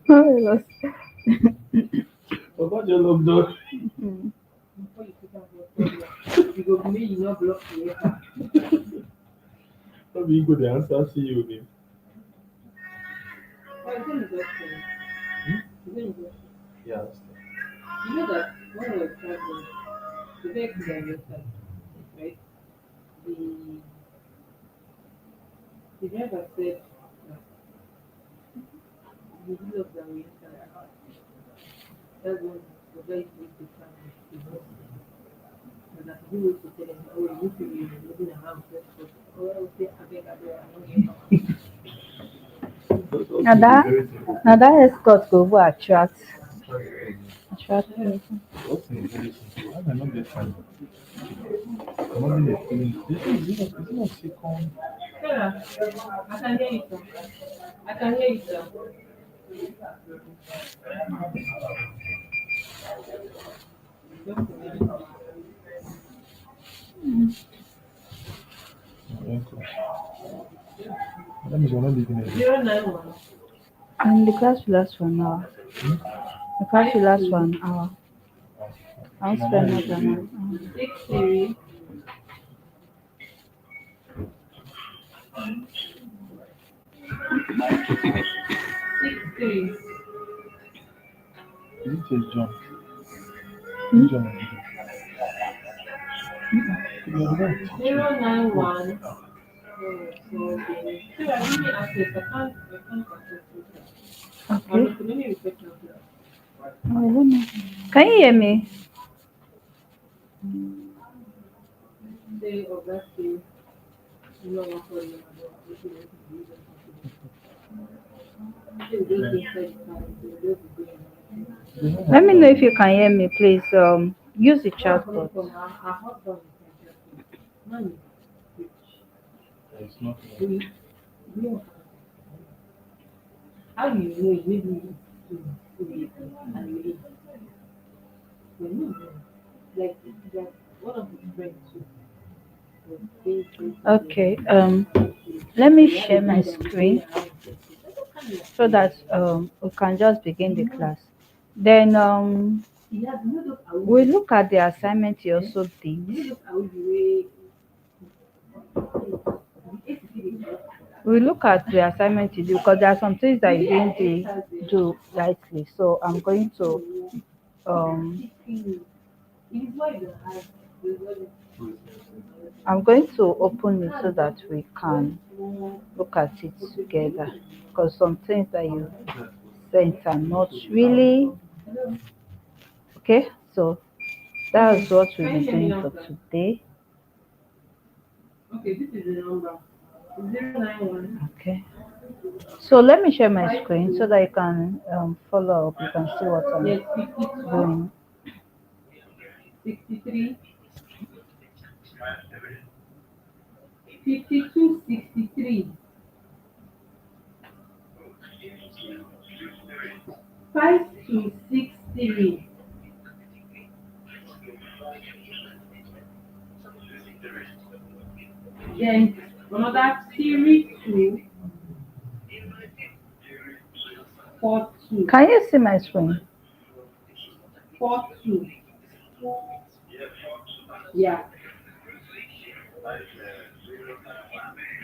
Marvelous. Papa just love dog. Mm. Before you put out your problem, you go me, you not block the letter. Maybe you go the answer see you name. But it's only just thing. Hmm? It's only just thing. Yeah, that's You know that when we were traveling, the vehicle that we had, right? The the driver said that the village that we entered, that one was very quick to travel. It was and that he was to tell him, oh, you need to be moving around first. But oh, I will say, I beg, I don't hear from that's Now also a that very simple now thing. that escort go over attract people. Also a very simple. I might not get time. Imagine a feeling. This is not second. Sarah, I can hear you, sir. I can hear you, sir. Just a minute. Okay. That means we're not leaving it. 091 And the class will last for an hour. The class will last for an hour. I won't spend more than an hour. 63 63 Is it a John? Hmm? John. You're right. 091. Oh, sorry. Sarah, give me access. I can't access this. Okay. Let me refresh my class. Oh, I don't know. Can you hear me? Say, oh, that's the no one for you. This is what you do. They will just be inside the car. They will just be going. They don't Let have me know if time. you can hear me, please. Use the Where I'm chat coming box. from, our husband is fantastic. Man is rich. It's not. We, we are how you know it maybe and you leave. But no, no. Like one of his friends too was very close to them. Okay. Okay. Let me So they had a share my guy that was going screen around with them. I don't kind of like so that we can just begin the class. Then he had you know those we Audi, look at the assignment you eh? also did. You know those Audi way the ACC they We look at the assignment you do because there are some things that you didn't has do rightly. So I'm going to um kicking it is why the high the what I'm going to open it so that we can more look at it okay. together because some things that you sent are not really Hello. okay. So Okay. that's what we'll Can be you hear me doing now, for sir? today. Okay, this is the number 091 Okay. So let me share my five screen so two that you can follow up. You can see what I'm yes 52 doing. 63 52 63 5263 then another 32 42 Can you see my screen? 42 yeah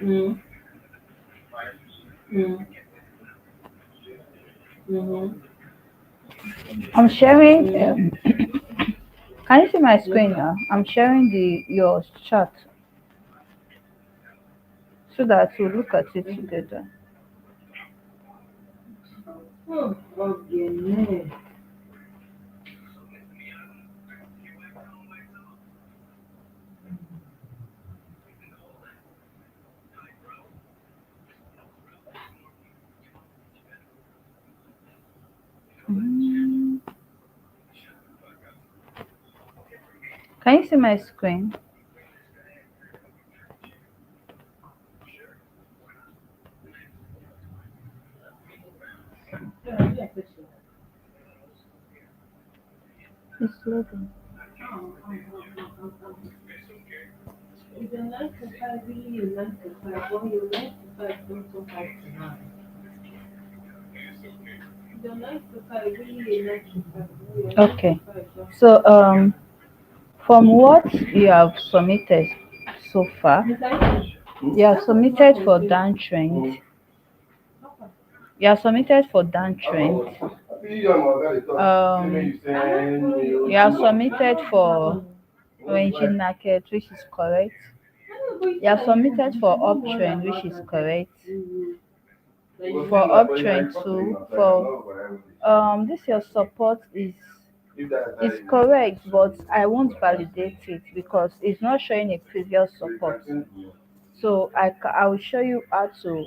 mm, mm, mm-hmm, I'm sharing. mm. Can you see my Yes, screen sir. now? I'm sharing the your chat so that we'll look at it Thank you, sir. together. Oh, okay. Mm. Can you see my screen? Yeah, I do appreciate it. It's loading. It's a 9 to 5, really a 9 to 5. Well, your 9 to 5 don't come 5 to 9. The nice car is really a nice car. Okay. So from what you have submitted so far, you have submitted for down trend. You have submitted for down trend. You have submitted for ranging market, which is correct. You have submitted for uptrend, which is correct. For uptrend too, for this your support is correct, but I won't validate it because it's not showing a previous support. So I will show you how to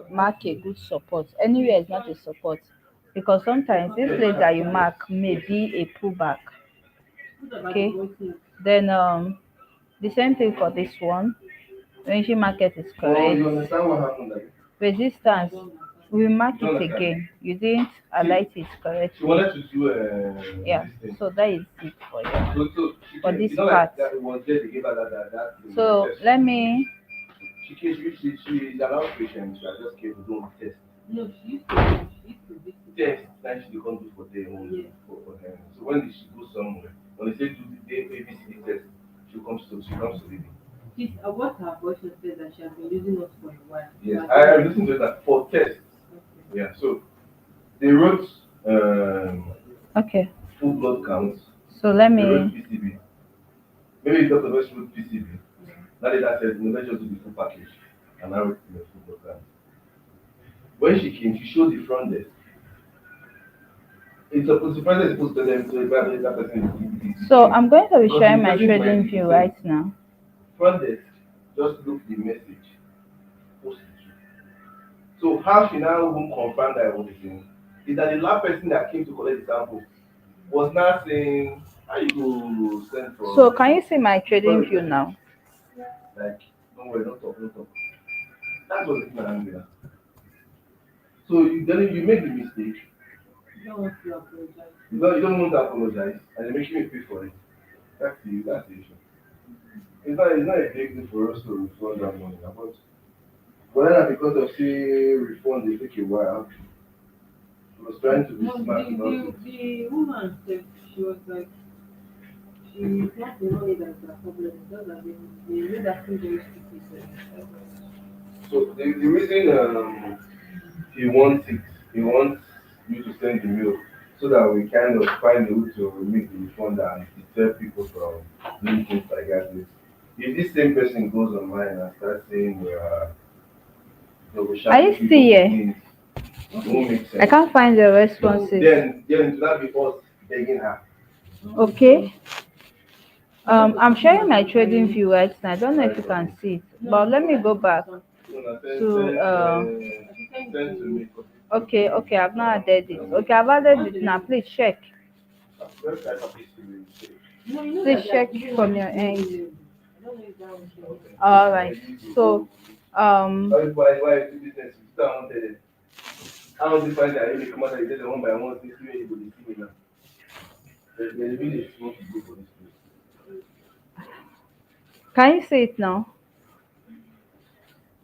mark a good support. Anywhere is not a support because sometimes this place that you mark may be a pullback. Okay. Then the same thing for this one. Ranging market is Oh, correct. you understand what happened? Like, Resistance, we mark it again. You didn't highlight it she correctly. wanted to do Yeah, this thing. so that is it for you. So For came, this you know, part. like that it was there, they gave her that thing, So test. let me. She came, she's an outpatient, so I just came to do a test. No, she used to Test, then she can't do for them, Yeah. for them. So when she goes somewhere, when they say do the ABCD test, she comes to reading. She's what her boyfriend said that she has been using us for a while. Yes, But I listened to that for test. okay. Yeah, so they wrote Okay, full blood counts. so let They wrote me. PCB. Maybe Dr. West wrote PCB. Now that said, no, let's just do the full package. And I wrote the full blood count. When she came, she showed the front desk. It's supposed the front desk is supposed to tell them so that person is So I'm going to be because sharing the my person trading might view say, right now. front desk just look the message, post it. So how she now even confirm that it was the thing is that the last person that came to collect the sample was now saying, how you go send So for can you see my trading view now? like, don't worry, don't talk, don't talk. That's what it's angry. So you make the mistake. You don't want to apologize. You don't want to apologize, and you're making me pay for it. That's the issue. It's not a big deal for us to refund that money, but whether because of say refund they take a while, I was trying to be No, smart about it. the woman said she was like she not the money that's the problem. It's just that they made her feel very stupid. So the reason he wants it, he wants you to send the mail so that we kind of find a way to make the refund and deter people from doing things like that. If this same person goes online and starts saying we Are shackle you people still for here? things, it won't make I sense. can't find the So responses. then it will not be us begging her. Okay. I'm sharing my trading view right now. I don't know if you can see it, but let me go back So now to send to me. okay, okay, I've not added it. Okay, I've added it now. Please check. Website of history. No, you know Please that check they are from giving your us end. I don't know if that was true. All right. So Why is the business? You still wanted it. I don't define that. You come out and say the one by one, this way you will see me now. There's really a small people for this place. can you see it now?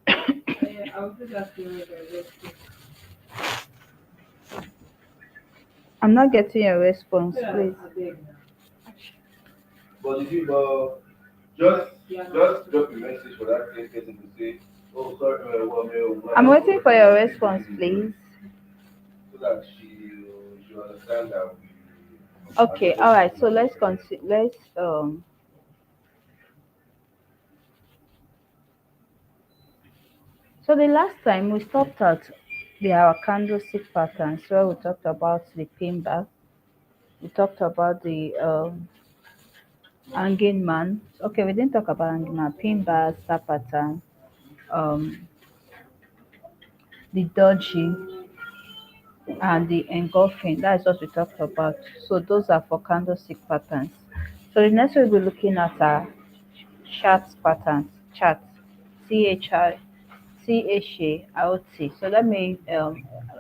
I was just asking whether that's true. I'm not getting a response, Yeah, please. I beg now. But if you just Yeah, just drop a message for that same person to say, oh sorry, I'm waiting for your response, please. so that she understand that we Okay, all right. So let's continue. Let's So the last time we stopped at our candlestick patterns where we talked about the pin bar. We talked about the hanging man. Okay, we didn't talk about hanging man, pin bar, star pattern, um, the dodging, and the engulfing. That is what we talked about. So those are for candlestick patterns. So the next we'll be looking at are chart patterns. Chart, CHI, CHART. So let me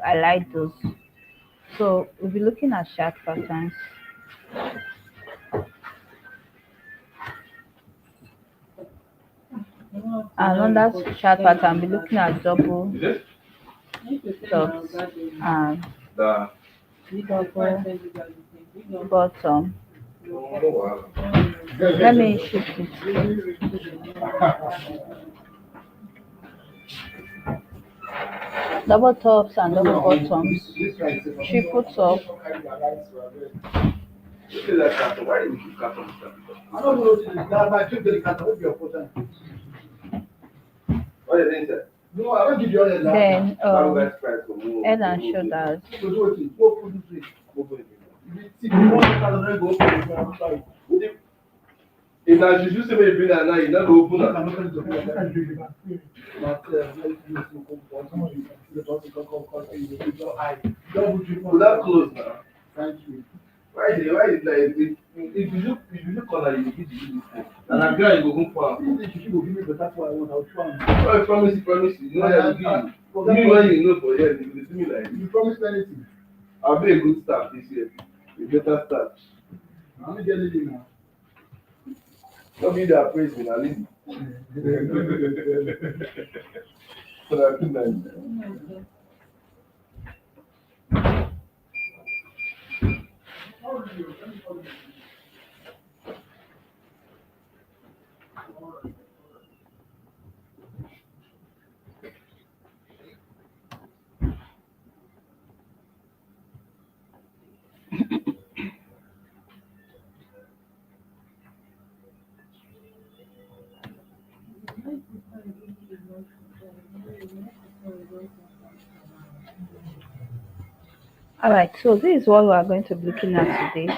highlight those. So we'll be looking at chart patterns. And on that chart pattern, be looking at double. is it? If you tell our tops garden, and That you can double find you guys the same. You know, bottom. no, no wahala. Let me shift it. Double tops and double bottoms. Triple top. You see that carton? Why you keep carton? I don't know. That my trip delicate. What's your photo? What is it? No, I don't give you all the last. Then That guy's price for more. head and shoulders. So do it. What food you say? See, you want to tell them go I'm sorry. If na juju say make you bring am now, you no go open I'm am. not going to do that. But let's do some comfort. The person can come your eye. Double drip. Go that close now. Thank you. Why is like if you look corner you fit do this thing. And na ground you go open for am. If you go give me better food, I want. I'll try. I promise you. You know I go give you. Me when you know for here, you go see me like this. You promise me anything? I'll be a good start this year. A better start. I'm not getting it now. Don't be that praise me, na leave. So that good night. Alright, so this is what we are going to be looking at today.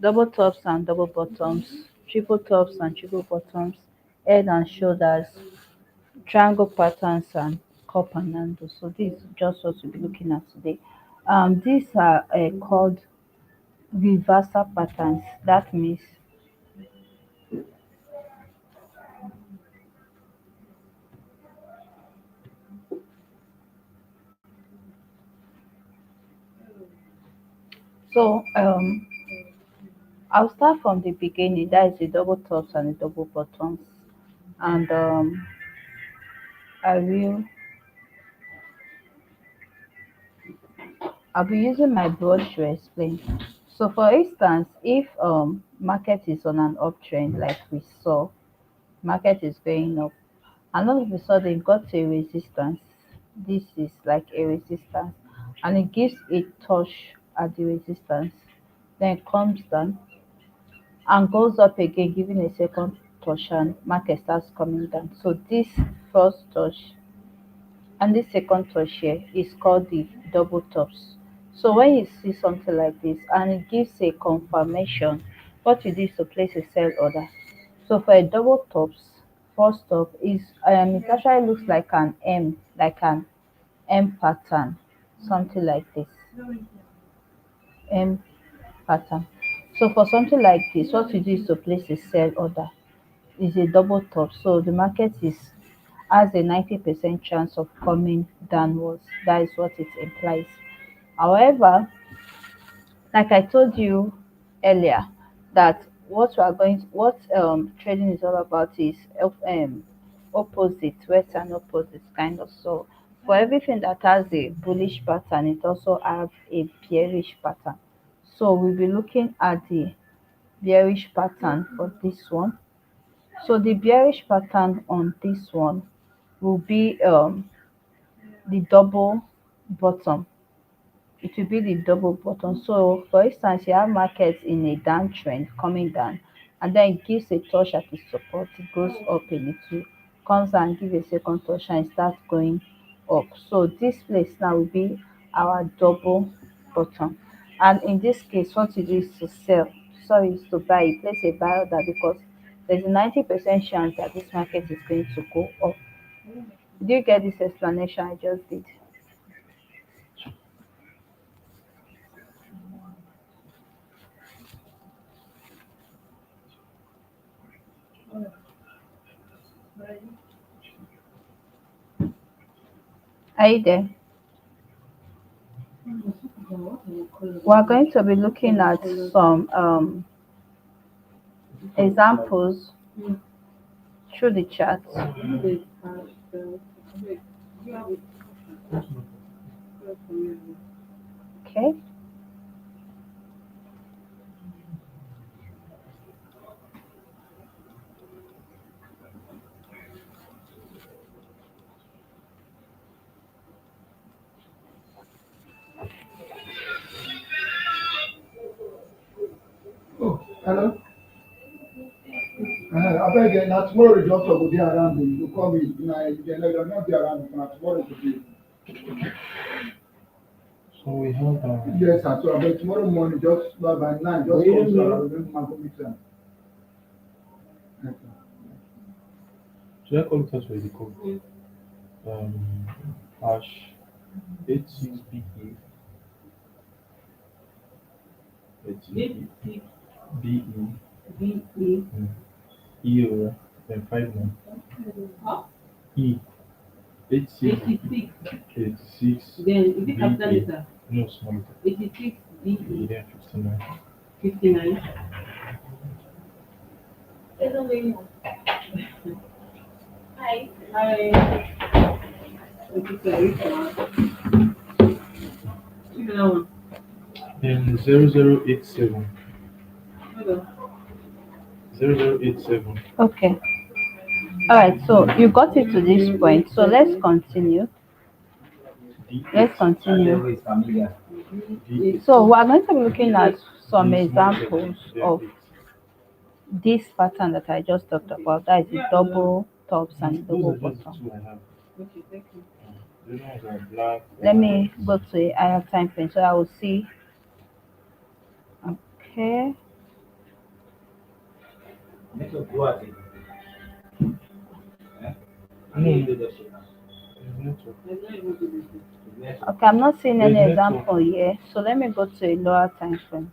Double tops and double bottoms, triple tops and triple bottoms, head and shoulders, triangle patterns and cup and handle. So this is just what we'll be looking at today. These are called reversal patterns. That means so I'll start from the beginning. That is the double tops and the double bottoms, and I will I'll be using my brush to explain. So for instance, if market is on an uptrend like we saw, market is going up, and all of a sudden it got to a resistance. This is like a resistance, and it gives a touch at the resistance, then it comes down and goes up again, giving a second touch, and market starts coming down. So this first touch and this second touch here is called the double tops. So when you see something like this and it gives a confirmation, what you do is to place a sell order. So for a double tops, first top is it actually looks like an M pattern, something like this. M pattern. So for something like this, what you do is to place a sell order. Is a double top. So the market is has a 90% chance of coming downwards. That is what it implies. However, like I told you earlier, that what trading is all about is opposite, west and opposite kind of. So for everything that has a bullish pattern, it also has a bearish pattern. So we'll be looking at the bearish pattern for this one. So the bearish pattern on this one will be the double bottom. It will be the double bottom. So for instance, you have markets in a downtrend coming down, and then it gives a touch at the support, it goes up a little, comes and give a second touch and it starts going up. So this place now will be our double bottom. And in this case, what you do is to sell, sorry, is to buy. You place a buy order because there's a 90% chance that this market is going to go up. Do you get this explanation I just did? Are you there? We're going to be looking at some examples through the chat. Okay. Oh, hello. I beg you, now tomorrow the doctor will be around. You call me. Now you not be around. Now tomorrow will be. So we have Yes, sir. So I beg tomorrow morning, just by 9, just come. So I will bring my computer. Yes, sir. should I call it as well the code? Hash 86BE 86BE B-E. E or then 59 E 86 86. 86 Then, is it capital BE letter? no small letter 86 E B-E. then 59 59. Hi. Hi. Okay, which one? Which other one? then 0087 Hold on. 0087 Okay. All right. So you got it to this point. So let's continue. Let's continue. D8 So we are going to be looking at some examples of this pattern that I just talked about. That is the double tops and those double are just the bottom. two I have. Okay, thank you. The other ones are black. Let me go to a higher time frame so I will see. Okay. Network. There's not even good with Okay, I'm not seeing any There's example here. So let me go to a lower time frame.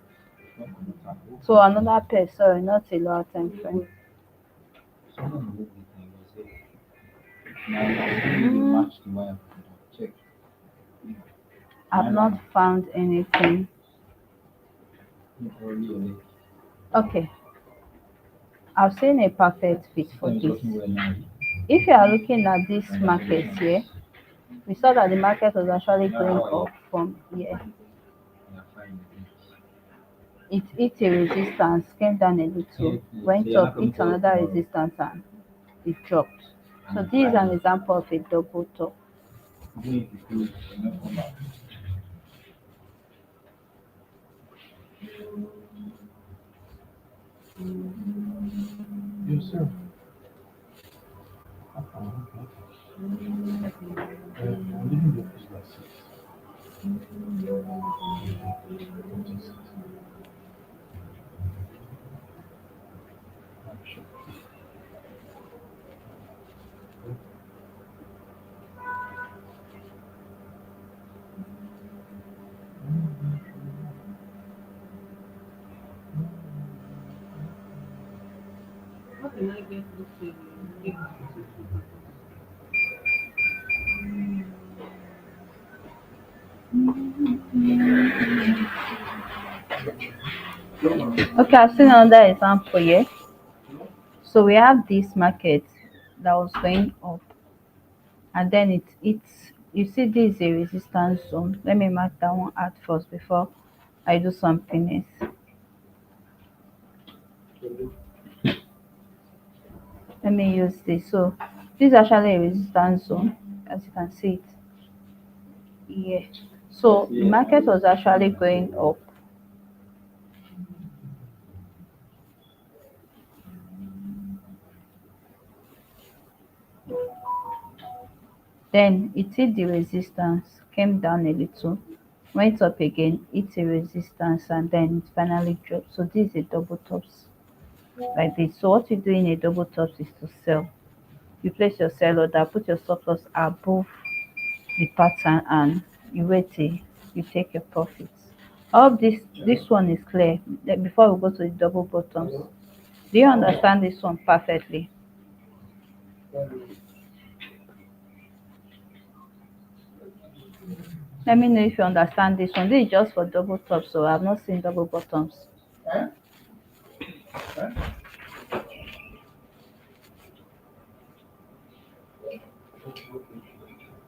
So another pair, sorry, not a lower time frame. I've not found anything. Okay, I've seen a perfect fit for this. If you are looking at this market here, we saw that the market was actually going up from here. It hit a resistance, came down a little, went up, hit another resistance, and it dropped. So this is an example of a double top. Yourself. I'm leaving the office by 6. I'm sure. How can I get this link to super? Okay, I've seen another example here. So we have this market that was going up, and then it's you see this is a resistance zone. Let me mark that one out first before I do something else. Let me use this. So this is actually a resistance zone, as you can see it here. So the market was actually going up. Then it hit the resistance, came down a little, went up again, hit a resistance, and then it finally dropped. So this is a double tops like this. So what you do in a double tops is to sell. You place your sell order, put your stop loss above the pattern, and you wait till you take your profits. I hope this one is clear. Before we go to the double bottoms, do you understand this one perfectly? Let me know if you understand this one. This is just for double tops, so I've not seen double bottoms. Eh?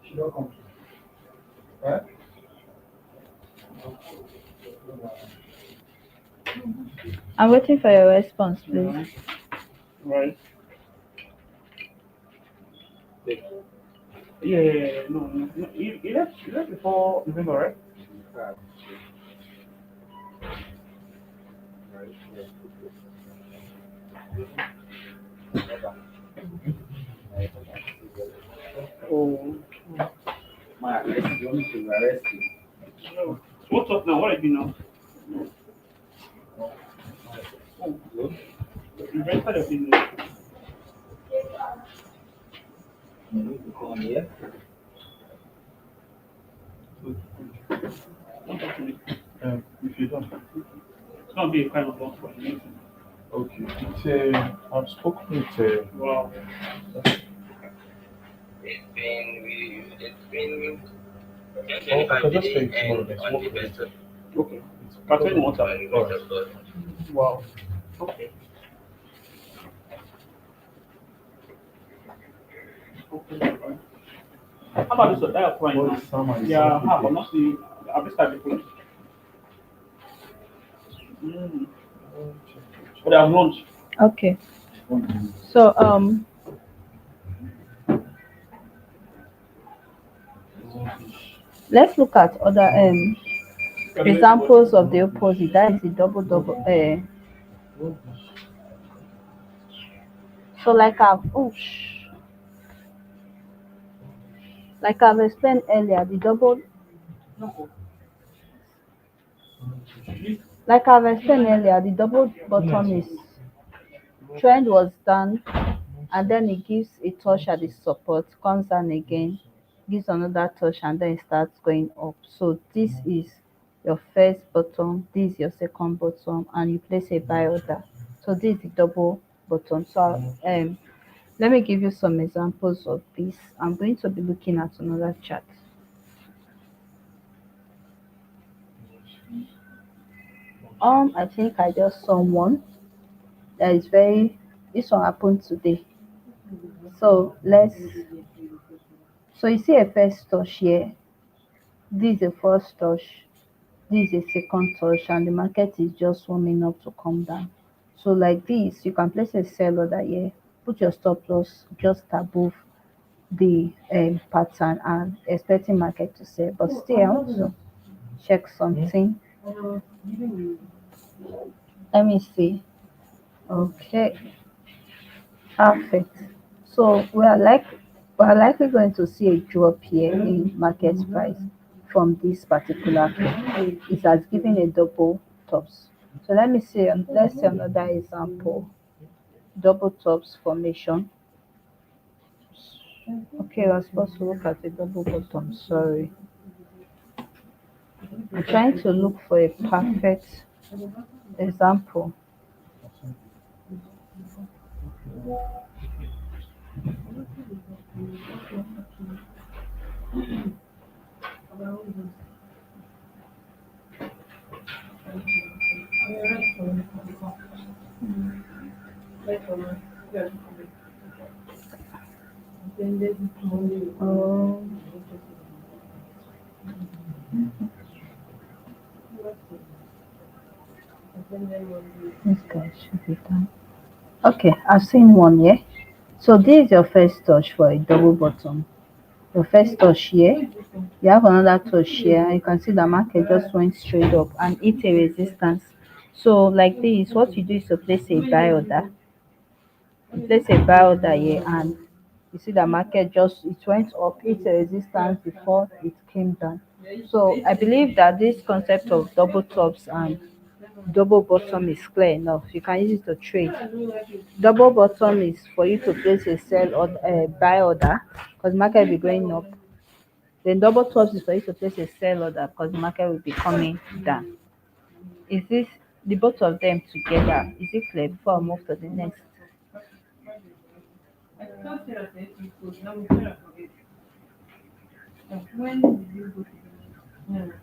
She don't come. Right? I'm waiting for your response, please. Right. Yeah. No. You left before November, right? Oh. My arrest is only to arrest you. So what's up now? What are you doing now? Oh, you registered your business. You need to come here. Don't talk to me. If you don't. It's gonna be a kind of long for you. Okay. I've spoken with Wow. oh, I can just tell you tomorrow next work later. Okay. It's Can I tell you WhatsApp? Alright. Wow. Okay. Okay. Alright. How about this? That right What now? is Sama is Yeah. something How? there. I'm not seeing. I've just started before. Mm. But I have lunch. Okay. So let's look at other examples of the opposite. That is the double double. So like I've explained earlier, the double like I've explained earlier, the double bottom is trend was down and then it gives a touch at the support, comes down again, gives another touch and then it starts going up. So this is your first bottom, this is your second bottom, and you place a buy order. So this is the double bottom. So let me give you some examples of this. I'm going to be looking at another chart. I think I just saw one that is very. This one happened today. So So you see a first touch here. This is a first touch. This is a second touch, and the market is just warming up to come down. So like this, you can place a sell order here. Put your stop loss just above the pattern and expecting market to sell. But still, I want to check something. Let me see. Okay, perfect. So we are likely going to see a drop here in market price from this particular candle. It has given a double tops. So let's see another example. Double tops formation. Okay, we're supposed to look at the double bottom. Sorry. I'm trying to look for a perfect example. Oh, this guy should be done. Okay, I've seen one here. So this is your first touch for a double bottom. Your first touch here, you have another touch here, and you can see the market just went straight up and hit a resistance. So like this, what you do is to place a buy order. You place a buy order here, and you see the market just it went up, hit a resistance before it came down. So I believe that this concept of double tops and double bottom is clear enough. You can use it to trade. Double bottom is for you to place a sell or a buy order because market will be going up. Then double tops is for you to place a sell order because the market will be coming down. Is this the both of them together? Is it clear before I move to the next? When did you go to the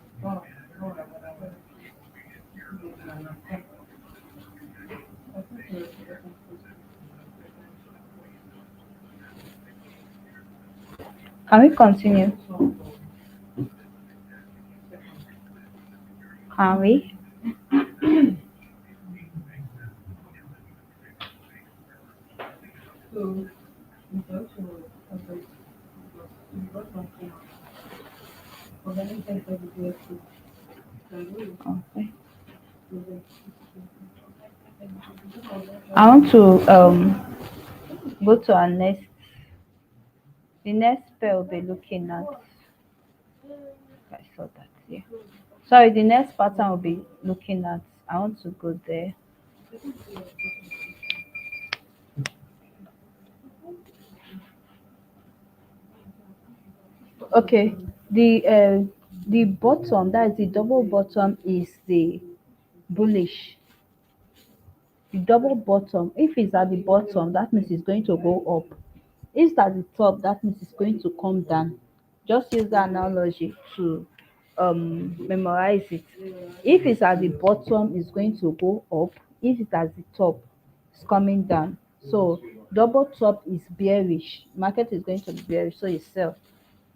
Can we continue? Can we? So, we got to avoid we got something organic everywhere food. Okay. So, I want to go to our next. The next spell we'll be looking at. I saw that. Yeah. Sorry, the next pattern we'll be looking at. I want to go there. Okay. The bottom, that is the double bottom, is the bullish. The double bottom, if it's at the bottom, that means it's going to go up. If it's at the top, that means it's going to come down. Just use that analogy to memorize it. If it's at the bottom, it's going to go up. If it's at the top, it's coming down. So double top is bearish. Market is going to be bearish, so you sell.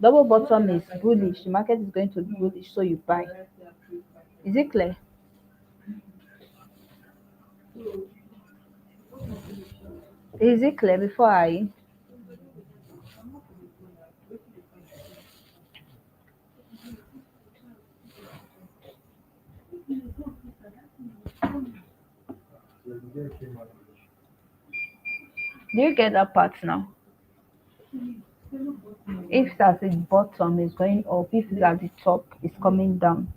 Double bottom is bullish. The market is going to be bullish, so you buy. Is it clear? Is it clear before I? Do you get that part now? If it's at the bottom, it's going up. If it's at the top, it's coming down.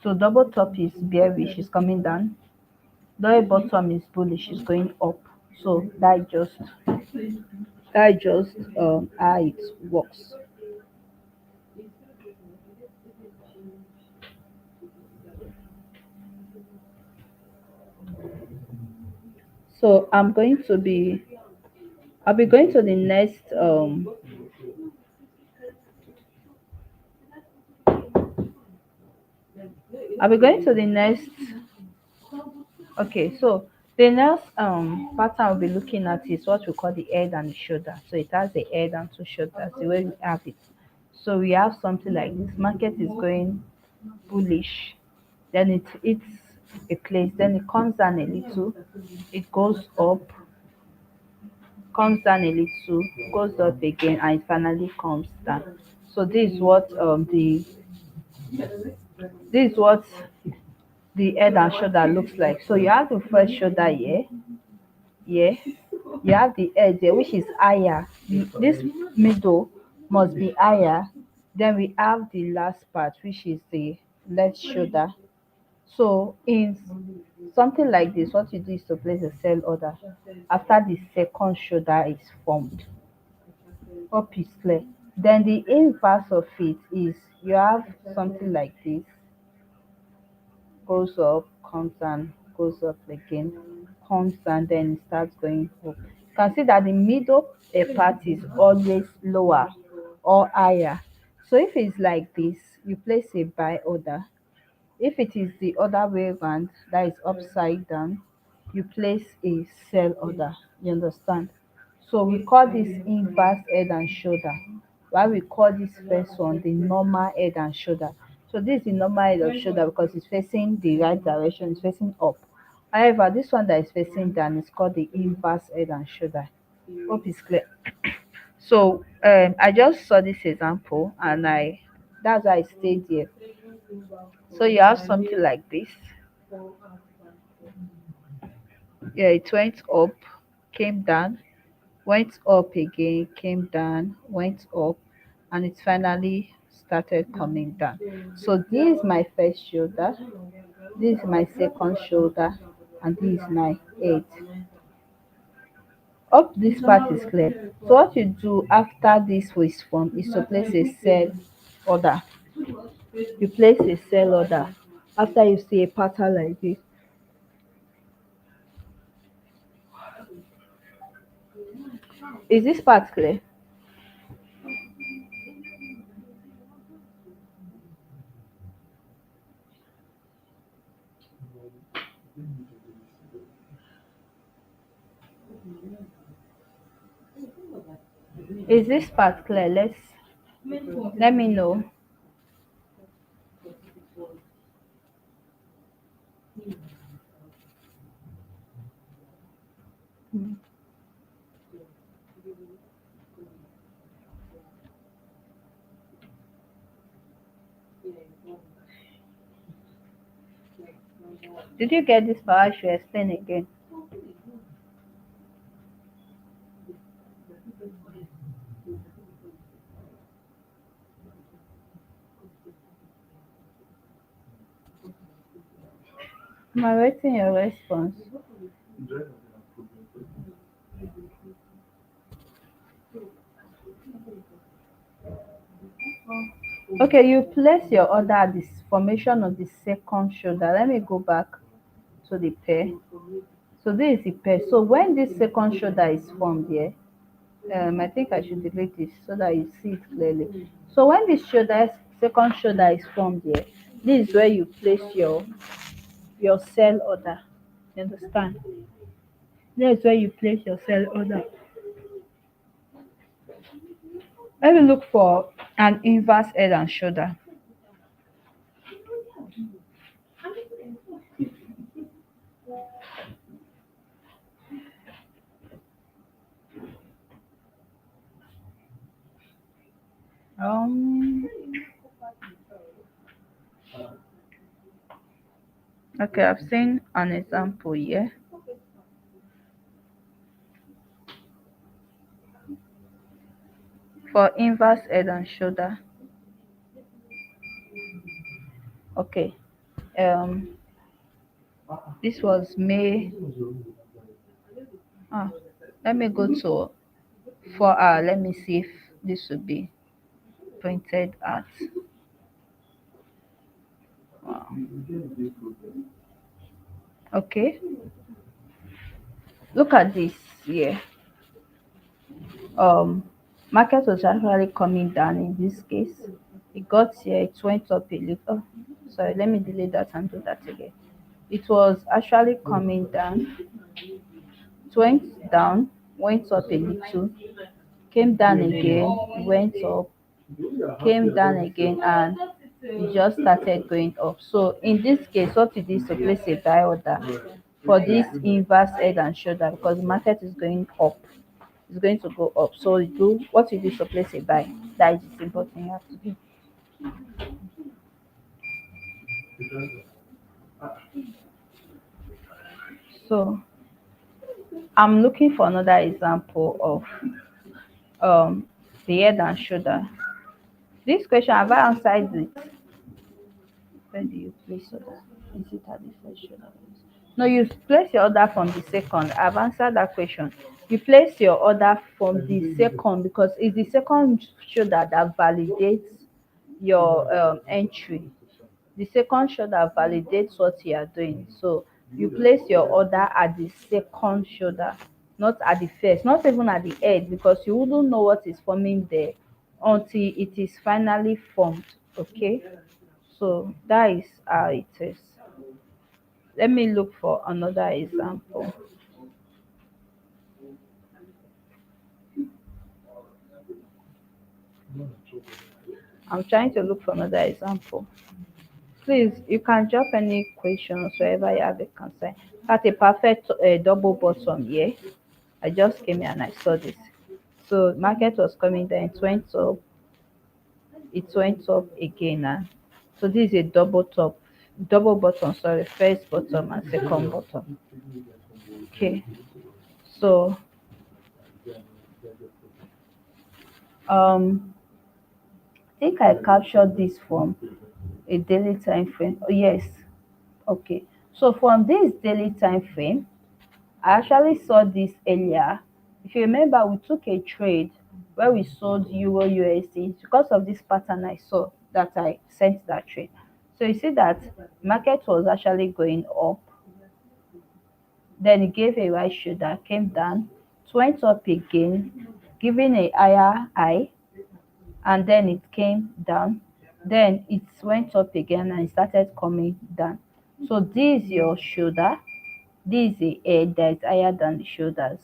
So double top is bearish, it's coming down. Double bottom is bullish, it's going up. So that just how it works. So I'll be going to the next I'll be going to the next. Okay, so the next pattern I'll be looking at is what we call the head and the shoulder. So it has the head and two shoulders, the way we have it. So we have something like this. Market is going bullish, then it hits a place, then it comes down a little, it goes up, comes down a little, goes up again, and it finally comes down. So this is what the head and shoulder looks like. So you have the first shoulder here, here. You have the head there, which is higher. This middle must be higher. Then we have the last part, which is the left shoulder. So in something like this, what you do is to place a sell order after the second shoulder is formed. Up is clear. Then the inverse of it is you have something like this, goes up, comes down, goes up again, comes down, then it starts going up. You can see that the middle part is always lower or higher. So if it's like this, you place a buy order. If it is the other way around, that is upside down, you place a sell order. You understand? So we call this inverse head and shoulder. Why we call this first one the normal head and shoulder. So this is the normal head and shoulder because it's facing the right direction, it's facing up. However, this one that is facing down is called the inverse head and shoulder. Hope it's clear. So I just saw this example and that's why I stayed here. So you have something like this. Yeah, it went up, came down, went up again, came down, went up, and it finally started coming down. So this is my first shoulder, this is my second shoulder, and this is my head. Up this part is clear. So what you do after this was formed is to place a sell order. You place a sell order after you see a pattern like this. Is this part clear? Is this part clear? Let me know. Did you get this part? I should explain again. Am I waiting your response? Okay, you place your order at the formation of the second shoulder. Let me go back to the pair. So this is the pair. So when this second shoulder is formed here, I think I should delete this so that you see it clearly. So when this second shoulder is formed here, this is where you place your cell order. You understand? That's where you place your cell order. Let me look for an inverse head and shoulder. Um. Okay, I've seen an example here. For inverse head and shoulder. Okay. This was May. Let me go to 4R. Let me see if this will be printed out. Wow. Okay. Look at this here. Market was actually coming down in this case. It got here, it went up a little. Sorry, let me delete that and do that again. It was actually coming down. It went down, went up a little, came down again, went up, came down again, and it just started going up. So in this case, what it is to place a buy order for this inverse head and shoulder because the market is going up. It's going to go up. So you do what you do to place a buy. That is the simple thing you have to do. So I'm looking for another example of the head and shoulder. This question, have I answered it? Where do you place order? Is it at the first shoulder? No, you place your order from the second. I've answered that question. You place your order from the second because it's the second shoulder that validates your entry. The second shoulder validates what you are doing. So you place your order at the second shoulder, not at the first, not even at the head, because you wouldn't know what is forming there until it is finally formed. Okay, so that is how it is. Let me look for another example. I'm trying to look for another example. Please, you can drop any questions wherever you have a concern. At a perfect double bottom here. I just came here and I saw this. So market was coming down, it went up again now. So this is a double bottom, sorry, first bottom and second bottom. Okay. So I think I captured this from a daily time frame. Oh, yes. Okay. So from this daily time frame, I actually saw this earlier. If you remember, we took a trade where we sold Euro USD because of this pattern I saw that I sent that trade. So you see that market was actually going up. Then it gave a right shoulder, came down, it went up again, giving a higher high, and then it came down. Then it went up again and it started coming down. So this is your shoulder. This is a head that is higher than the shoulders,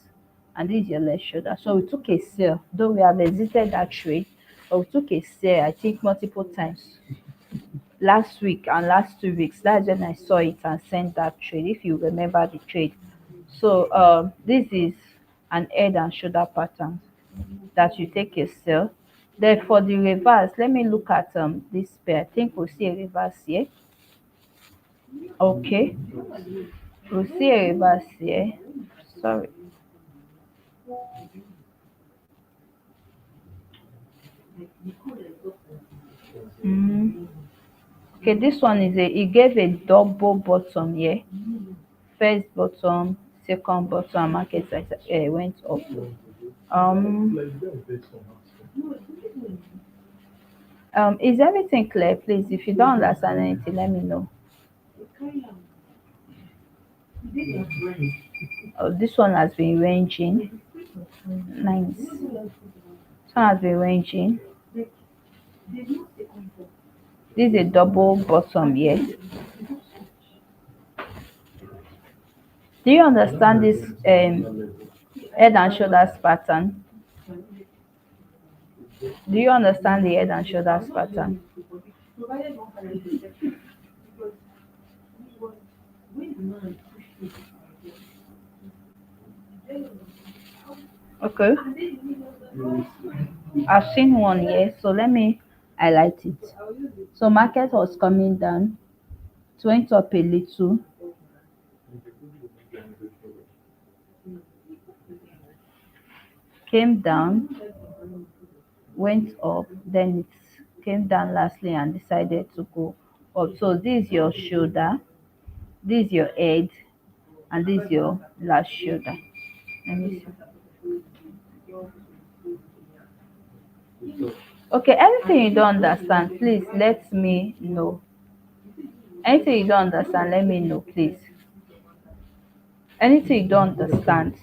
and this is your left shoulder. So we took a sell, though we have exited that trade, but we took a sell, I think, multiple times last week and last 2 weeks. That's when I saw it and sent that trade, if you remember the trade. So this is an head and shoulder pattern that you take a sell, Then for the reverse, let me look at this pair. I think we'll see a reverse here. Okay, we'll see a reverse here. Sorry. Mm. Okay, this one is it gave a double bottom here. First bottom, second bottom, market size went up. Is everything clear? Please, if you don't understand anything, let me know. Oh, this one has been ranging. Nice. This one has been ranging. This is a double bottom here. Do you understand this head and shoulders pattern? Do you understand the head and shoulders pattern? Okay. I've seen one here, so let me highlight it. So market was coming down, it went up a little. Came down, went up, then it came down lastly and decided to go up. So this is your shoulder, this is your head, and this is your last shoulder. Let me see. Okay, anything you don't understand, please let me know. Anything you don't understand, let me know, please. Anything you don't understand.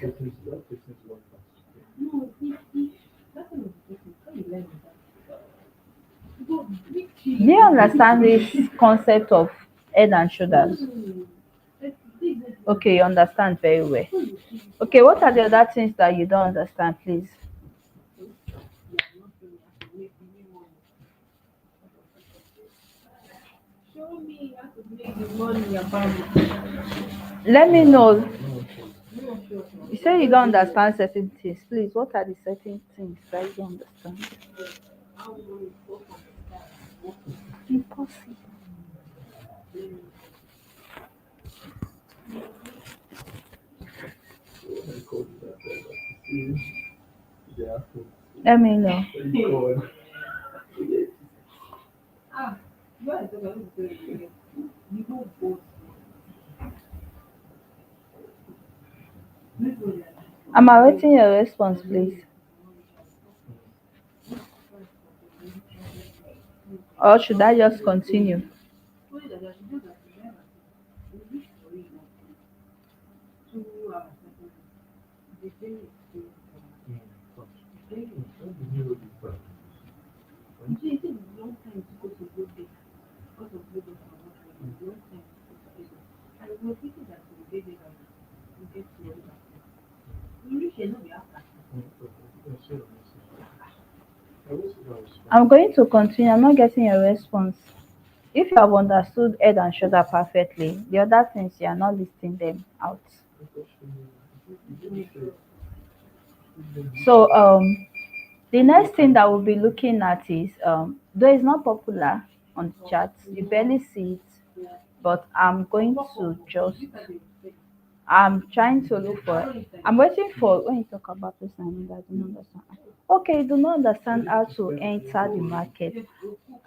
Do you understand this concept of head and shoulders? Okay, you understand very well. Okay, what are the other things that you don't understand, please? Show me how to make the money about Let me know. You say you don't understand certain things. Please, what are the certain things that you don't understand? how money go from the start. Impossible. Let me know. Ah, you are talking about you go both. I'm awaiting your response, please. Or should I just continue? I'm going to continue. I'm not getting your response. If you have understood head and shoulder perfectly, the other things you are not listing them out. So the next thing that we'll be looking at is though it's not popular on the chat, you barely see it, but I'm going to just I'm trying to look for I'm waiting for when you talk about person I don't understand. Okay, you do not understand how to enter the market.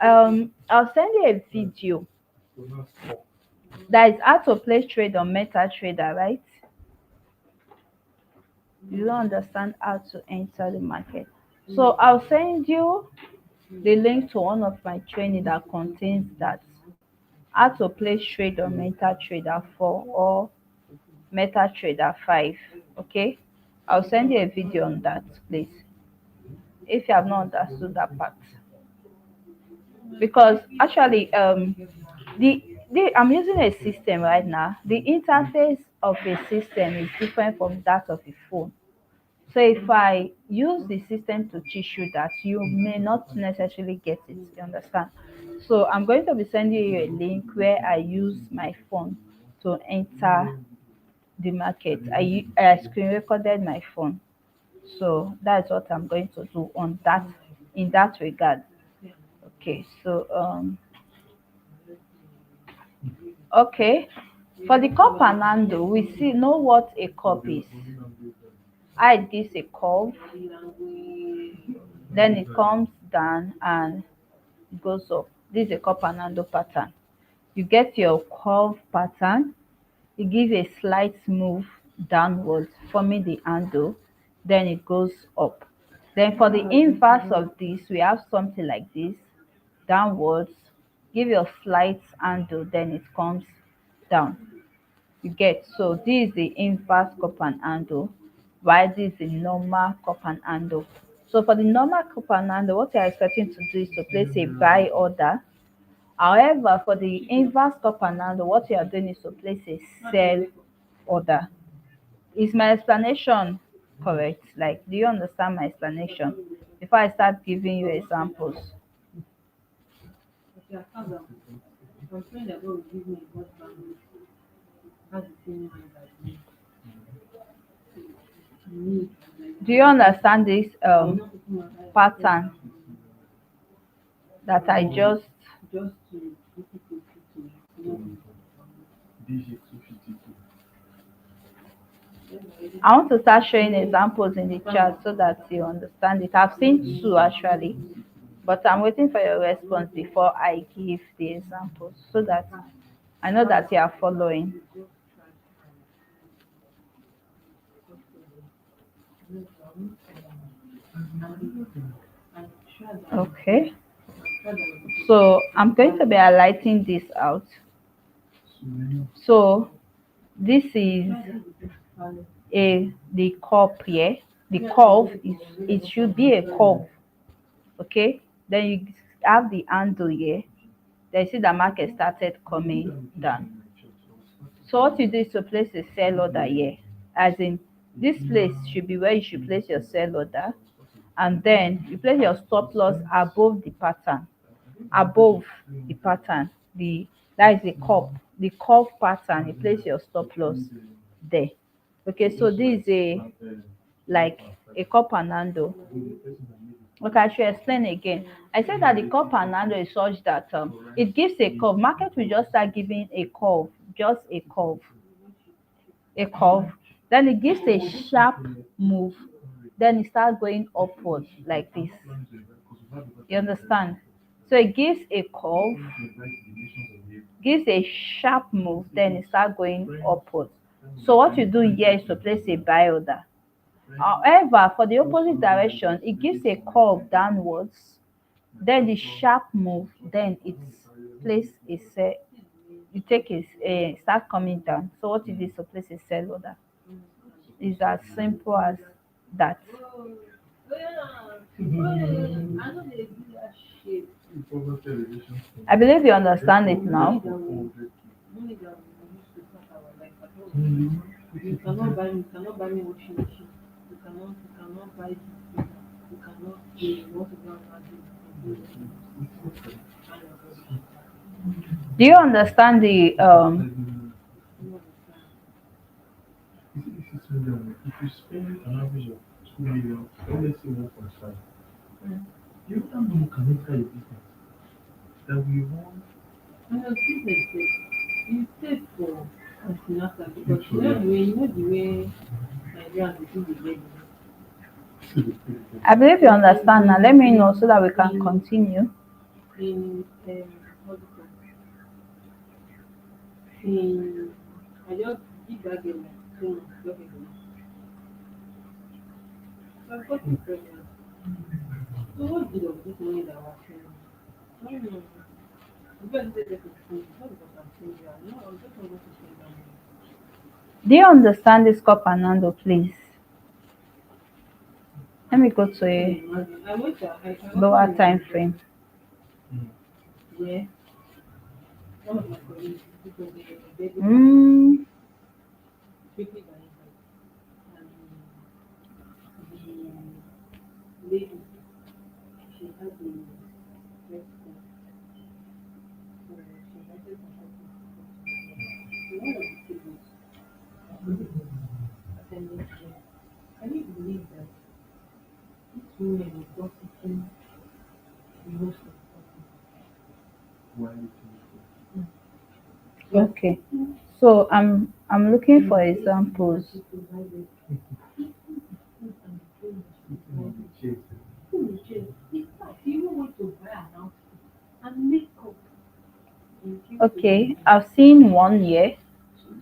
I'll send you a video that is how to place trade on MetaTrader, right? You don't understand how to enter the market. So I'll send you the link to one of my training that contains that how to place trade on MetaTrader 4 or MetaTrader 5. Okay, I'll send you a video on that, please, if you have not understood that part. Because actually the I'm using a system right now. The interface of a system is different from that of a phone. So if I use the system to teach you that, you may not necessarily get it. You understand? So I'm going to be sending you a link where I use my phone to enter the market. I screen recorded my phone. So that's what I'm going to do on that in that regard. Okay, so okay, for the cup and handle, we see know what a cup is. Height gives a curve, then it comes down and goes up. This is a cup and handle pattern. You get your curve pattern, it gives a slight move downwards, forming the handle, then it goes up. Then for the inverse of this, we have something like this, downwards, give your slight handle, then it comes down. You get, so this is the inverse cup and handle, while this is the normal cup and handle. So for the normal cup and handle, what you are expecting to do is to place a buy order. However, for the inverse cup and handle, what you are doing is to place a sell order. Is my explanation correct? Like, do you understand my explanation before I start giving you examples? Okay, I found out. I'm saying that God will give me a husband who has the same mind as me. Do you understand this I'm not putting my eye pattern that I just just to put people to know. I want to start showing examples in the chat so that you understand it. I've seen two actually, but I'm waiting for your response before I give the examples so that I know that you are following. Okay, so I'm going to be highlighting this out. So this is the cup here. The curve is, it should be a curve. Okay, then you have the handle here. Then you see the market started coming down. So what you do is to place a sell order here, as in this place should be where you should place your sell order, and then you place your stop loss above the pattern, above the pattern, the that is the curve pattern. You place your stop loss there. Okay, so this is a like a cup and handle. Okay, I should explain again. I said that the cup and handle is such that it gives a curve. Market will just start giving a curve, just a curve. Then it gives a sharp move. Then it starts going upward like this. You understand? So it gives a curve, gives a sharp move, then it starts going upward. So what you do here is to place a buy order. However, for the opposite direction, it gives a curve downwards, then the sharp move, then it's place a sell. You take a start coming down. So what you do is to place a sell order. It's as simple as that. I believe you understand it now. You cannot buy me washing machine. You cannot buy this. You cannot want to go and Do you understand the If you spend an average of 2 million, let's say 1.5, you don't know can enter a business that we want. and your business you save for antenatal because you know the way Nigerians do the baby. I believe you understand now. Let me know so that we can continue. In what's it called? In I just give that girl like 2 months, just ago. So I've got pregnant. So what good of this money that we're spending? I don't know. Because they take it from me, not because I'm single. No, I just want to spend that money. Do you understand this cup and handle, please? Let me go to a I went to lower time frame. Yeah. One of my colleagues because they quickly by and the lady she had the breast cancer. So she had to so one of the siblings attending to them. Can you believe that these women were gossiping Okay. So I'm looking for examples. Okay, I've seen one here.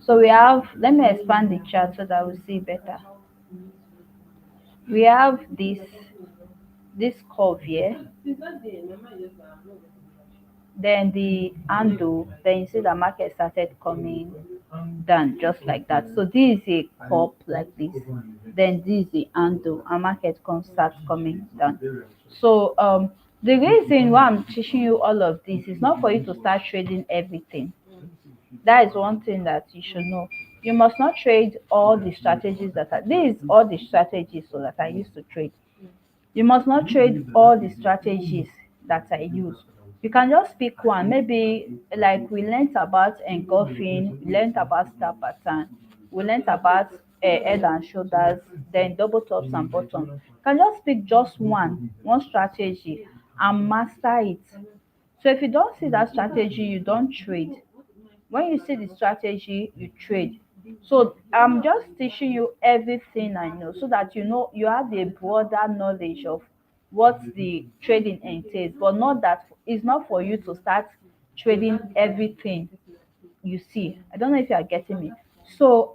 So we have, let me expand the chart so that we see better. We have this curve here, then the handle, then you see the market started coming down just like that. So this is a cup like this, then this is the handle, and market comes starts coming down. So the reason why I'm teaching you all of this is not for you to start trading everything. That is one thing that you should know. You must not trade all the strategies that are these all the strategies so that I used to trade. You must not trade all the strategies that I use. You can just pick one. Maybe like we learned about engulfing, we learned about star pattern, we learned about head and shoulders, then double tops and bottom. You can just pick just one strategy and master it. So if you don't see that strategy, you don't trade. When you see the strategy, you trade. So I'm just teaching you everything I know so that you know you have a broader knowledge of what the trading entails, but not that it's not for you to start trading everything you see. I don't know if you are getting me. So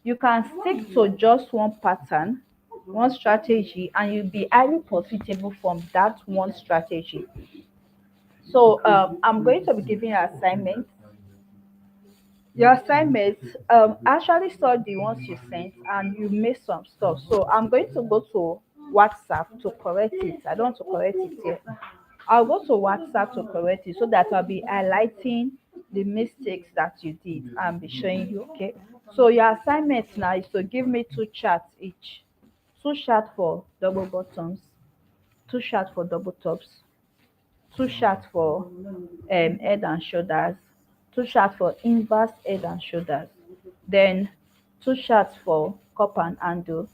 you can stick to just one pattern, one strategy, and you'll be highly profitable from that one strategy. So I'm going to be giving you assignments. Your assignments, actually saw the ones you sent and you missed some stuff. So I'm going to go to WhatsApp to correct it. I don't want to correct it here. I'll go to WhatsApp to correct it so that I'll be highlighting the mistakes that you did and be showing you. Okay. So your assignment now is to give me two charts each. Two charts for double bottoms, two charts for double tops, two charts for head and shoulders, two charts for inverse head and shoulders, then two charts for cup and handle,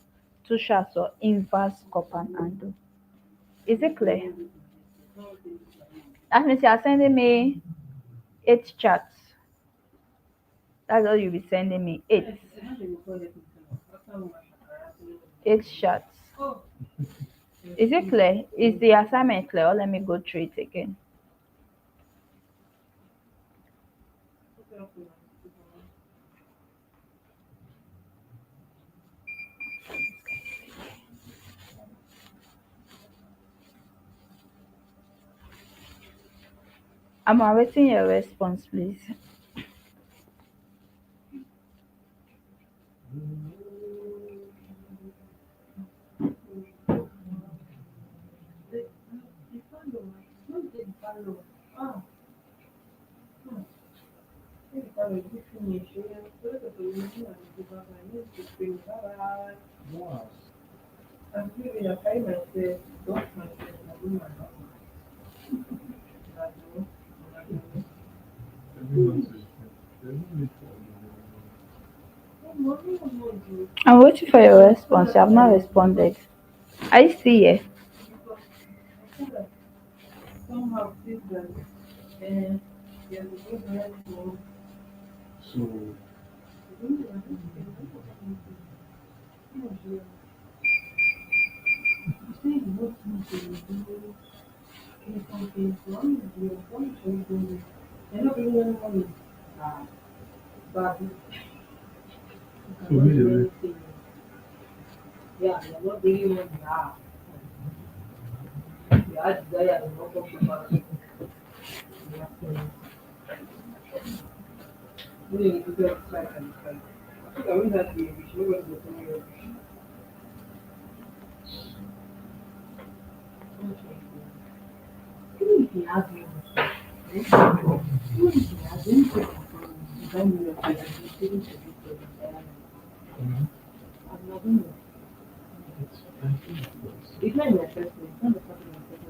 two charts for inverse cup and handle. Is it clear? That means you are sending me 8 charts. That's all you'll be sending me. Eight charts. Is it clear? Is the assignment clear? Or let me go through it again. I'm awaiting your response, please. I'm waiting for your response. You have not responded. I see it. So, so really, it's,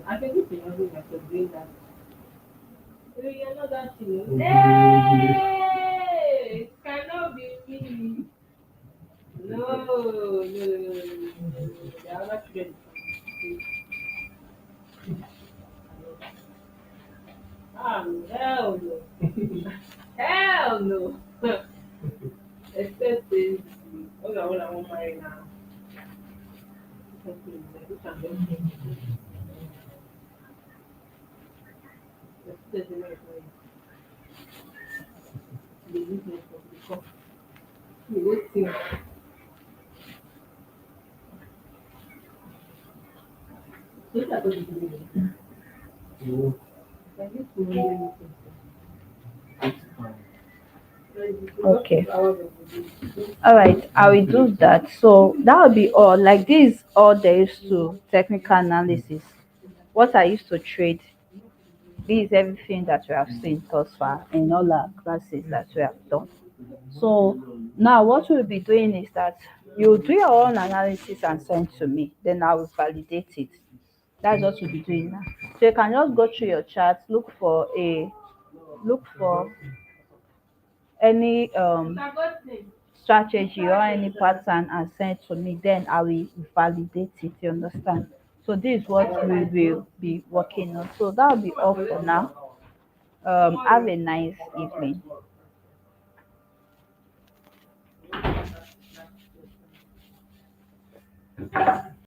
I think Hey, cannot be me. No, no, no, no, no, no. They are not ready. Ah, hell no. don't know. Except this, what I want marry now. Something like which I'm just saying. Except the way the business of the cup. Let's see. So what are going to do? You I need to know anything. Okay. All right, I will do that. So that will be all. Like this, all there is to technical analysis. What I used to trade. This is everything that we have seen thus far in all our classes that we have done. So now what we'll be doing is that you do your own analysis and send to me. Then I will validate it. That's what we'll be doing now. So you can just go through your chart, look for any strategy or any pattern and send to me, then I will validate it. You understand? So this is what we will be working on. So that will be all for now. Have a nice evening.